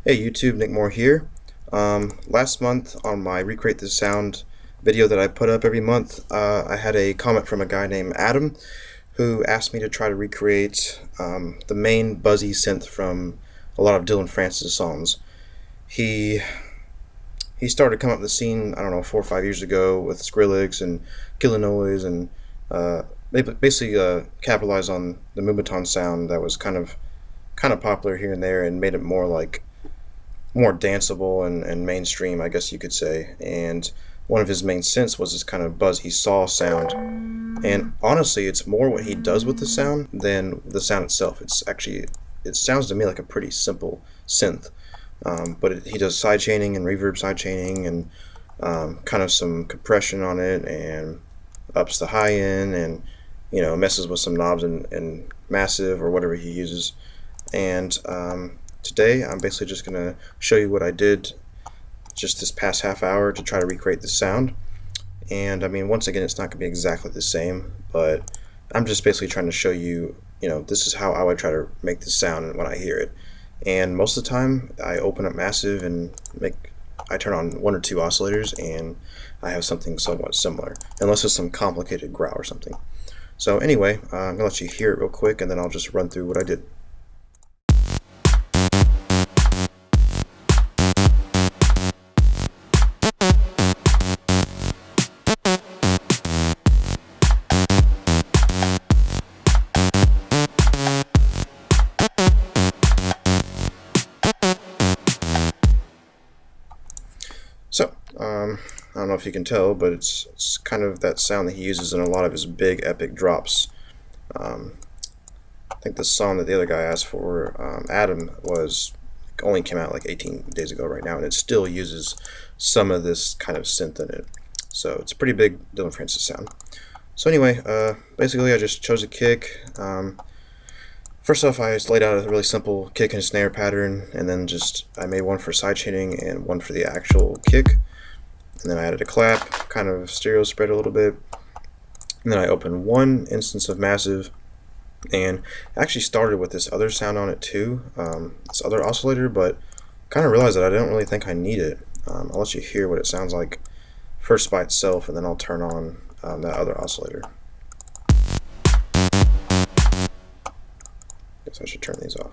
Hey YouTube, NICMOR here. Last month on my Recreate the Sound video that I put up every month, I had a comment from a guy named Adam who asked me to try to recreate the main buzzy synth from a lot of Dillon Francis songs. He started coming up the scene, I don't know, 4 or 5 years ago with Skrillex and Killer Noise and basically capitalized on the Moombahton sound that was kind of popular here and there and made it more danceable and mainstream, I guess you could say. And one of his main synths was this kind of buzzy saw sound. And honestly, it's more what he does with the sound than the sound itself. It sounds to me like a pretty simple synth. But he does sidechaining and reverb sidechaining and kind of some compression on it and ups the high end and messes with some knobs and massive or whatever he uses. And today I'm basically just going to show you what I did just this past half hour to try to recreate the sound. And I mean, once again, it's not going to be exactly the same, but I'm just basically trying to show you, this is how I would try to make this sound when I hear it. And most of the time I open up Massive and I turn on 1 or 2 oscillators and I have something somewhat similar, unless it's some complicated growl or something. So anyway, I'm going to let you hear it real quick and then I'll just run through what I did. So, I don't know if you can tell, but it's kind of that sound that he uses in a lot of his big epic drops. I think the song that the other guy asked for, Adam, only came out like 18 days ago right now, and it still uses some of this kind of synth in it. So it's a pretty big Dillon Francis sound. So anyway, basically I just chose a kick. First off, I just laid out a really simple kick and snare pattern, and then I made one for sidechaining and one for the actual kick. And then I added a clap, kind of stereo spread a little bit. And then I opened one instance of Massive, and actually started with this other sound on it too, this other oscillator, but kind of realized that I didn't really think I need it. I'll let you hear what it sounds like first by itself, and then I'll turn on that other oscillator. Guess I should turn these off.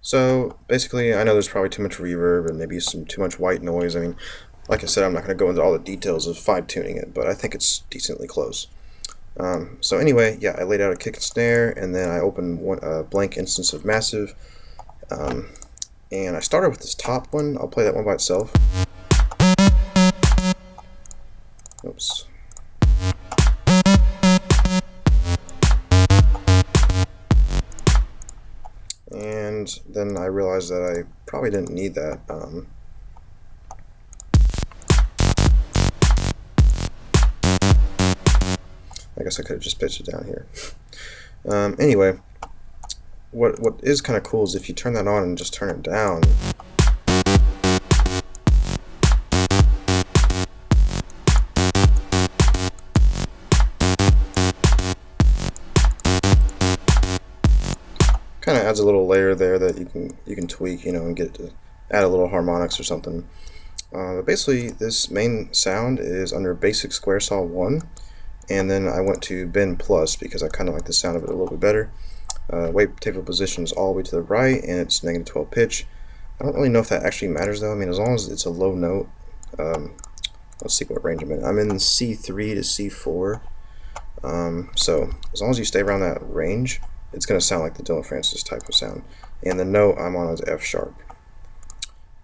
So basically, I know there's probably too much reverb and maybe too much white noise. I mean, like I said, I'm not going to go into all the details of fine-tuning it, but I think it's decently close. So anyway, yeah, I laid out a kick and snare, and then I opened a blank instance of Massive, and I started with this top one. I'll play that one by itself. Oops. And then I realized that I probably didn't need that. I guess I could have just pitched it down here. Anyway, what is kind of cool is if you turn that on and just turn it down. Kind of adds a little layer there that you can tweak, and get it to add a little harmonics or something. But basically, this main sound is under Basic Square Saw 1, and then I went to Bend Plus because I kind of like the sound of it a little bit better. Wavetable position is all the way to the right, and it's -12 pitch. I don't really know if that actually matters though. I mean, as long as it's a low note. Let's see what range I'm in. I'm in C3 to C4. So as long as you stay around that range, it's going to sound like the Dillon Francis type of sound. And the note I'm on is F sharp.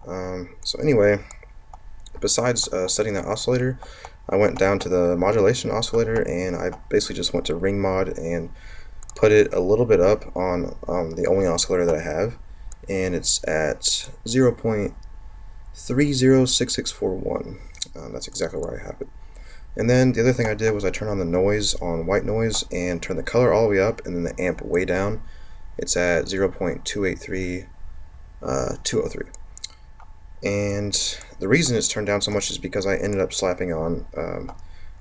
So anyway, besides setting that oscillator, I went down to the modulation oscillator, and I basically just went to ring mod and put it a little bit up on the only oscillator that I have, and it's at 0.306641. That's exactly where I have it. And then the other thing I did was I turned on the noise on white noise and turned the color all the way up, and then the amp way down. It's at 0.283203. And the reason it's turned down so much is because I ended up slapping on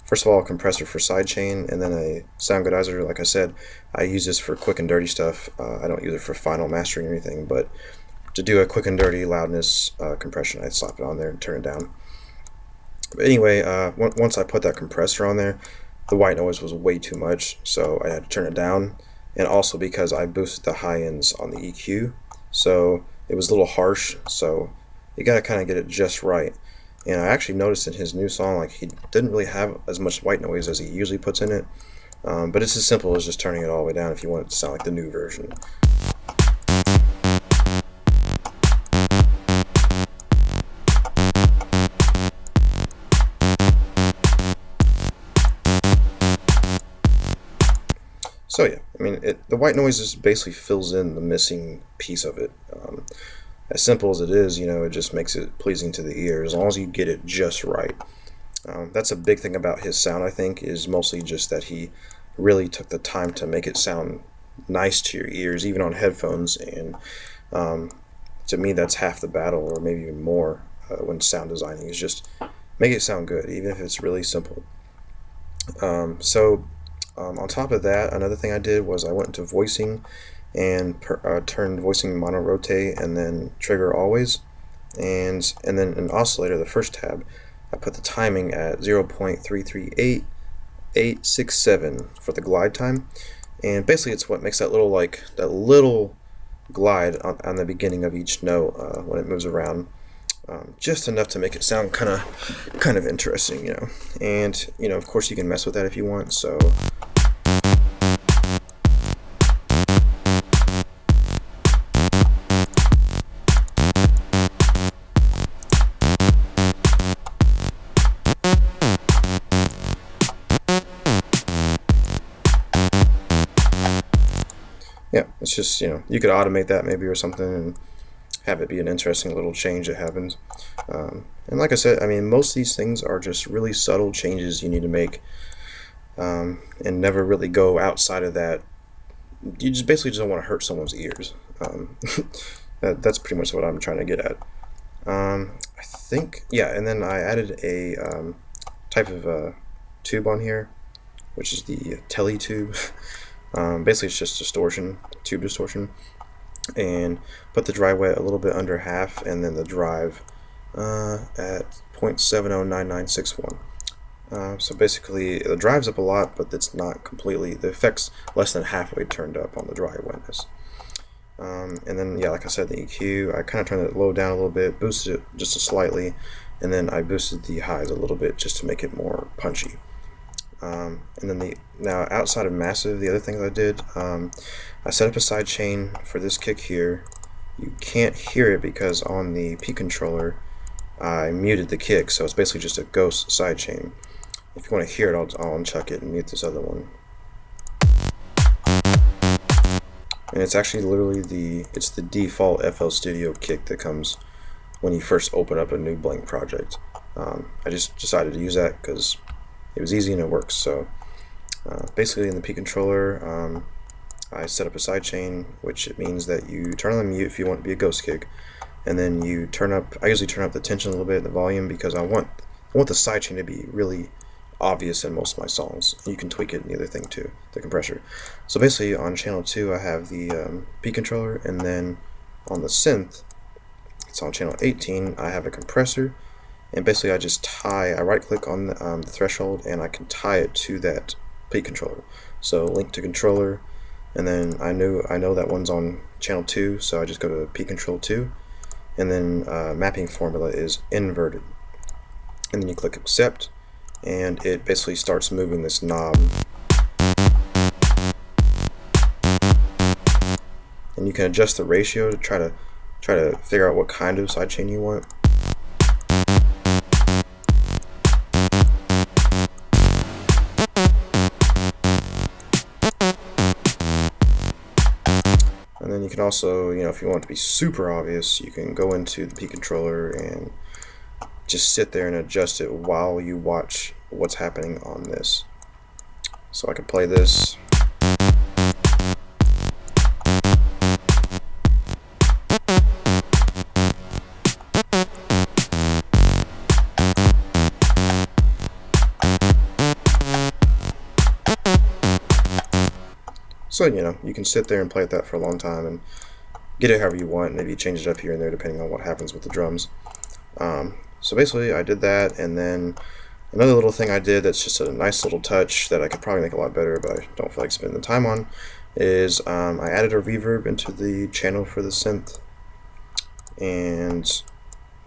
first of all, a compressor for sidechain, and then a sound goodizer. Like I said, I use this for quick and dirty stuff. I don't use it for final mastering or anything, but to do a quick and dirty loudness compression, I'd slap it on there and turn it down. But anyway, once I put that compressor on there, the white noise was way too much, so I had to turn it down. And also because I boosted the high ends on the EQ, so it was a little harsh, so you gotta kind of get it just right. And I actually noticed in his new song, like, he didn't really have as much white noise as he usually puts in it, but it's as simple as just turning it all the way down if you want it to sound like the new version. So yeah, I mean, the white noise just basically fills in the missing piece of it. As simple as it is, you know, it just makes it pleasing to the ear as long as you get it just right. That's a big thing about his sound, I think, is mostly just that he really took the time to make it sound nice to your ears, even on headphones. And to me, that's half the battle, or maybe even more, when sound designing, is just make it sound good, even if it's really simple. On top of that, another thing I did was I went into voicing and turned voicing mono rotate and then trigger always, and then in oscillator, the first tab, I put the timing at 0.338867 for the glide time, and basically it's what makes that little glide on the beginning of each note when it moves around. Just enough to make it sound kind of interesting, you know. And you know, of course, you can mess with that if you want. So yeah, it's just, you know, you could automate that maybe or something and have it be an interesting little change that happens. And like I said, I mean, most of these things are just really subtle changes you need to make, and never really go outside of that. You just basically just don't want to hurt someone's ears. That's pretty much what I'm trying to get at. I think, yeah, and then I added a type of tube on here, which is the tele tube. Basically, it's just distortion, tube distortion. And put the dry wet a little bit under half, and then the drive at 0.709961. So basically, the drive's up a lot, but it's not completely, the effect's less than halfway turned up on the dry wetness. And then, yeah, like I said, the EQ, I kind of turned it low down a little bit, boosted it just slightly, and then I boosted the highs a little bit just to make it more punchy. And then now outside of massive, the other things I did, I set up a sidechain for this kick here. You can't hear it because on the P controller I muted the kick, so it's basically just a ghost sidechain. If you want to hear it, I'll unchuck it and mute this other one. And it's actually literally the default FL Studio kick that comes when you first open up a new blank project. I just decided to use that because it was easy and it works. So basically in the P controller, I set up a sidechain, which it means that you turn on the mute if you want it to be a ghost kick, and then you turn up, I usually turn up the tension a little bit, the volume, because I want the sidechain to be really obvious in most of my songs. You can tweak it in the other thing too, the compressor. So basically on channel 2 I have the P controller, and then on the synth, it's on channel 18, I have a compressor, and basically I right click on the threshold and I can tie it to that P controller. So link to controller, and then I know that one's on channel 2, so I just go to P control 2, and then mapping formula is inverted, and then you click accept, and it basically starts moving this knob, and you can adjust the ratio to try to figure out what kind of sidechain you want. And then you can also, you know, if you want it to be super obvious, you can go into the P controller and just sit there and adjust it while you watch what's happening on this. So I could play this. So, you know, you can sit there and play with that for a long time and get it however you want. Maybe change it up here and there depending on what happens with the drums. So basically I did that, and then another little thing I did that's just a nice little touch that I could probably make a lot better, but I don't feel like spending the time on, is I added a reverb into the channel for the synth, and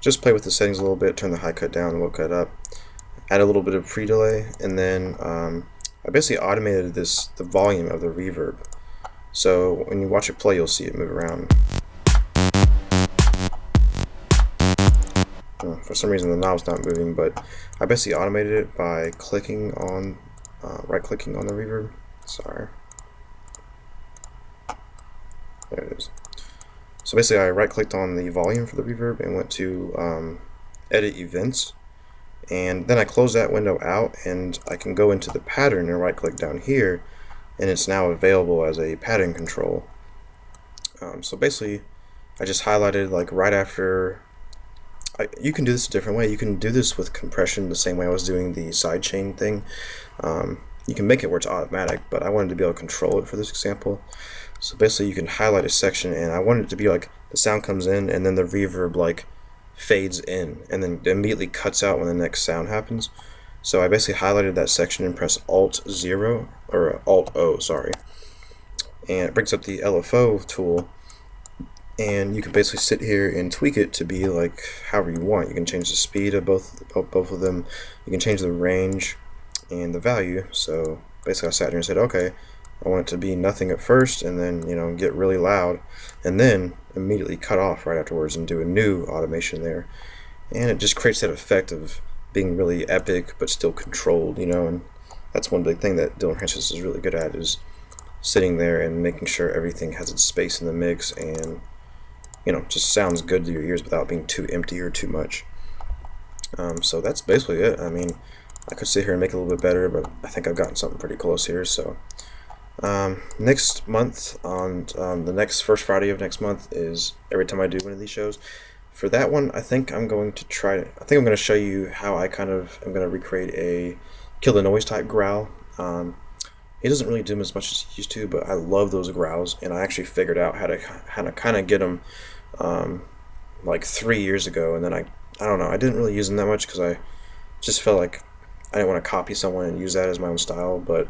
just play with the settings a little bit, turn the high cut down, low cut up, add a little bit of pre-delay, and then I basically automated the volume of the reverb. So when you watch it play, you'll see it move around. For some reason the knob's not moving, but I basically automated it by clicking on, right-clicking on the reverb. Sorry. There it is. So basically I right-clicked on the volume for the reverb and went to edit events, and then I closed that window out, and I can go into the pattern and right-click down here, and it's now available as a pattern control. So basically I just highlighted, like, right after. You can do this a different way. You can do this with compression the same way I was doing the sidechain thing. You can make it where it's automatic, but I wanted to be able to control it for this example. So basically you can highlight a section, and I wanted it to be like the sound comes in and then the reverb like fades in and then immediately cuts out when the next sound happens. So I basically highlighted that section and press Alt-0, or Alt-O, sorry. And it brings up the LFO tool. And you can basically sit here and tweak it to be like however you want. You can change the speed of both of them. You can change the range and the value. So basically I sat here and said, okay, I want it to be nothing at first, and then, you know, get really loud, and then immediately cut off right afterwards and do a new automation there. And it just creates that effect of being really epic but still controlled, you know. And that's one big thing that Dillon Francis is really good at, is sitting there and making sure everything has its space in the mix and, you know, just sounds good to your ears without being too empty or too much. So that's basically it. I mean, I could sit here and make it a little bit better, but I think I've gotten something pretty close here. So next month, on the next first Friday of next month, is every time I do one of these shows. For that one, I think I'm going to I'm going to show you how I kind of am going to recreate a kill the noise type growl. He doesn't really do them as much as he used to, but I love those growls, and I actually figured out how to kind of get them like 3 years ago, and then I don't know, I didn't really use them that much because I just felt like I didn't want to copy someone and use that as my own style, but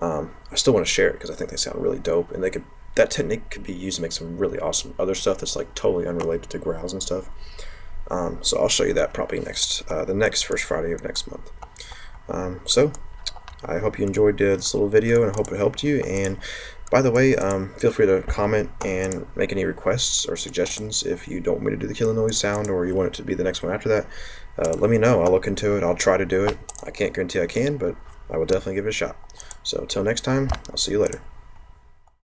I still want to share it because I think they sound really dope, and that technique could be used to make some really awesome other stuff that's like totally unrelated to growls and stuff. So I'll show you that probably the next first Friday of next month. So I hope you enjoyed this little video, and I hope it helped you. And by the way, feel free to comment and make any requests or suggestions if you don't want me to do the kill the noise sound, or you want it to be the next one after that. Let me know. I'll look into it. I'll try to do it. I can't guarantee I can, but I will definitely give it a shot. So until next time, I'll see you later.